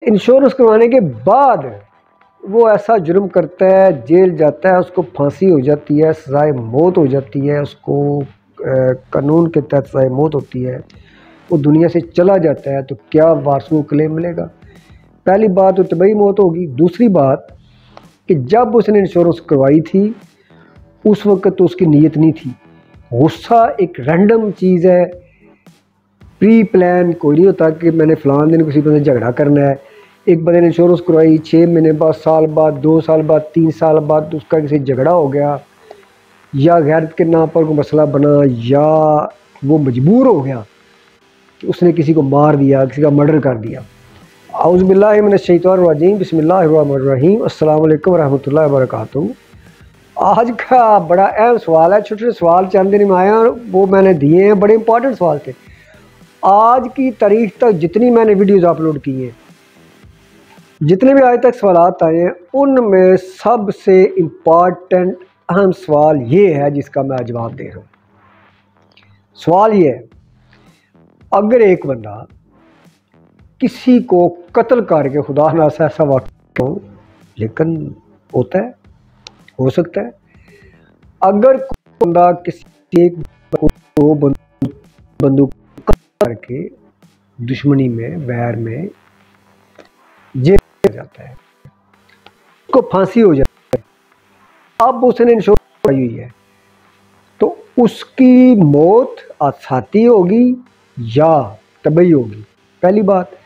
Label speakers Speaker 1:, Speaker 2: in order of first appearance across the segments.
Speaker 1: Insurance کروانے کے بعد وہ ایسا جرم کرتا ہے، جیل جاتا ہے، اس کو پھانسی ہو جاتی ہے، سزائے موت ہو جاتی ہے، اس کو قانون کے تحت سزائے موت ہوتی ہے، وہ دنیا سے چلا جاتا ہے، تو کیا وارثوں کو کلیم ملے گا؟ پہلی بات تو طبعی موت ہوگی۔ دوسری بات کہ جب اس نے انشورنس کروائی تھی اس وقت تو اس کی نیت نہیں تھی۔ غصہ ایک رینڈم چیز ہے، پری پلان کوئی نہیں ہوتا کہ میں نے فلان دن کسی بندے سے جھگڑا کرنا ہے۔ ایک بندے نے انشورنس کروائی، 6 مہینے بعد، سال بعد، 2 سال بعد، 3 سال بعد اس کا کسی جھگڑا ہو گیا، یا غیرت کے نام پر کوئی مسئلہ بنا، یا وہ مجبور ہو گیا کہ اس نے کسی کو مار دیا، کسی کا مرڈر کر دیا۔ اعوذ باللہ من الشیطان الرجیم، بسم اللہ الرحمن الرحیم، السلام علیکم ورحمۃ اللہ وبرکاتہ۔ آج کا بڑا اہم سوال ہے، چھوٹے سوال چند دن میں آئے ہیں، وہ میں نے دیے ہیں، بڑے امپورٹنٹ سوال تھے۔ آج کی تاریخ تک جتنی میں نے ویڈیوز اپلوڈ کی ہیں، جتنے بھی آج تک سوالات آئے ہیں، ان میں سب سے امپورٹنٹ اہم سوال یہ ہے جس کا میں جواب دے رہا ہوں۔ سوال یہ ہے، اگر ایک بندہ کسی کو قتل کر کے، خدا نہ ایسا واقعہ ہو لیکن ہوتا ہے، ہو سکتا ہے، اگر کوئی بندہ کسی ایک کو بندوق کر کے دشمنی میں، ویر میں جیل میں جاتا ہے، اس کو پھانسی ہو جاتی ہے، اب اس نے انشورنس کرائی ہوئی ہے، تو اس کی موت حادثاتی ہوگی یا طبعی ہوگی؟ پہلی بات۔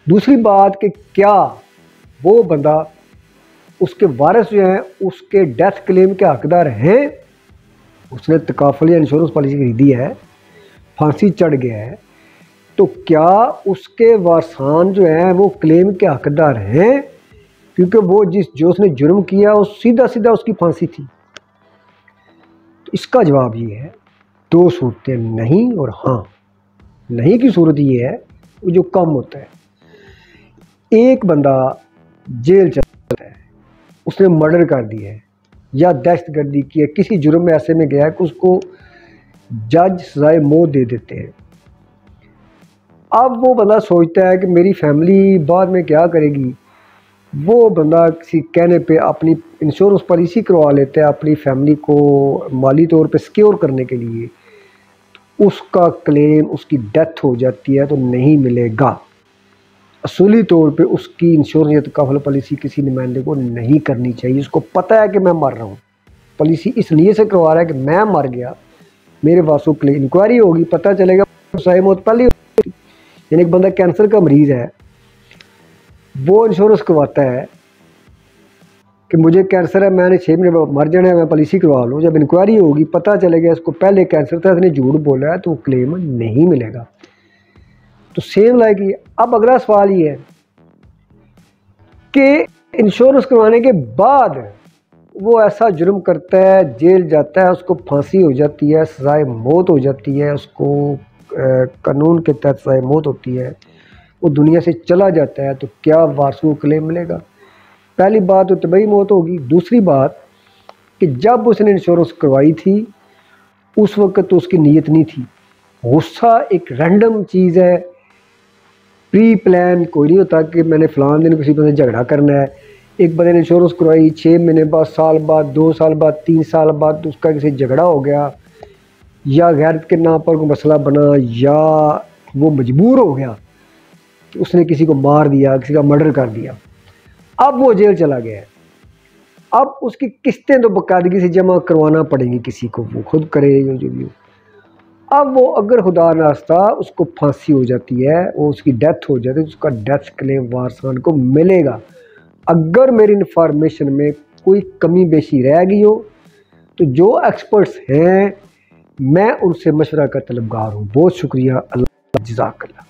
Speaker 1: دوسری بات کہ کیا وہ بندہ، اس کے وارث جو ہیں، اس کے ڈیتھ کلیم کے حقدار ہیں؟ اس نے تکافل یا انشورنس پالیسی خریدی ہے، پھانسی چڑھ گیا ہے، تو کیا اس کے وارثان جو ہیں وہ کلیم کے حقدار ہیں؟ کیونکہ وہ جو اس نے جرم کیا وہ سیدھا اس کی پھانسی تھی۔ تو اس کا جواب یہ ہے، دو صورتیں، نہیں اور ہاں۔ نہیں کی صورت یہ ہے جو کم ہوتا ہے، ایک بندہ جیل چلا ہے، اس نے مرڈر کر دیا ہے یا دہشت گردی کی ہے، کسی جرم میں ایسے میں گیا ہے کہ اس کو جج سزائے موت دے دیتے ہیں۔ اب وہ بندہ سوچتا ہے کہ میری فیملی بعد میں کیا کرے گی، وہ بندہ کسی کہنے پہ اپنی انشورنس پالیسی کروا لیتا ہے اپنی فیملی کو مالی طور پہ سیکیور کرنے کے لیے، اس کا کلیم، اس کی ڈیتھ ہو جاتی ہے تو نہیں ملے گا۔ اصولی طور پہ اس کی انشورنس یا تکافل پالیسی کسی نمائندے کو نہیں کرنی چاہیے۔ اس کو پتہ ہے کہ میں مر رہا ہوں، پالیسی اس لیے سے کروا رہا ہے کہ میں مر گیا، میرے واسطوں کے لیے انکوائری ہوگی، پتہ چلے گا سزائے موت پہلے ہوگی۔ یعنی ایک بندہ کینسر کا مریض ہے، وہ انشورنس کرواتا ہے کہ مجھے کینسر ہے، میں نے 6 مہینے مر جانا ہے، میں پالیسی کروا لوں۔ جب انکوائری ہوگی پتہ چلے گا اس کو پہلے کینسر تھا، اس نے جھوٹ بولا ہے، تو وہ کلیم نہیں ملے گا۔ تو سیم لائک یہ۔ اب اگلا سوال یہ ہے کہ انشورنس کروانے کے بعد وہ ایسا جرم کرتا ہے، جیل جاتا ہے، اس کو پھانسی ہو جاتی ہے، سزائے موت ہو جاتی ہے، اس کو قانون کے تحت سزائے موت ہوتی ہے، وہ دنیا سے چلا جاتا ہے، تو کیا وارثوں کو کلیم ملے گا؟ پہلی بات تو طبعی موت ہوگی۔ دوسری بات کہ جب اس نے انشورنس کروائی تھی اس وقت تو اس کی نیت نہیں تھی۔ غصہ ایک رینڈم چیز ہے، پری پلان کوئی نہیں ہوتا کہ میں نے فلان دن کسی بندے سے جھگڑا کرنا ہے۔ ایک بندے نے انشورنس کروائی، 6 مہینے بعد، سال بعد، 2 سال بعد، 3 سال بعد اس کا کسی جھگڑا ہو گیا، یا غیرت کے نام پر کوئی مسئلہ بنا، یا وہ مجبور ہو گیا کہ اس نے کسی کو مار دیا، کسی کا مرڈر کر دیا، اب وہ جیل چلا گیا ہے، اب اس کی قسطیں تو باقاعدگی سے جمع کروانا پڑیں گی کسی کو، وہ خود کرے یا جو بھی ہو۔ اب وہ اگر خدا ناخواستہ اس کو پھانسی ہو جاتی ہے، وہ اس کی ڈیتھ ہو جاتی ہے، اس کا ڈیتھ کلیم وارثان کو ملے گا۔ اگر میری انفارمیشن میں کوئی کمی بیشی رہ گئی ہو تو جو ایکسپرٹس ہیں میں ان سے مشورہ کا طلبگار ہوں۔ بہت شکریہ، اللہ جزاک اللہ۔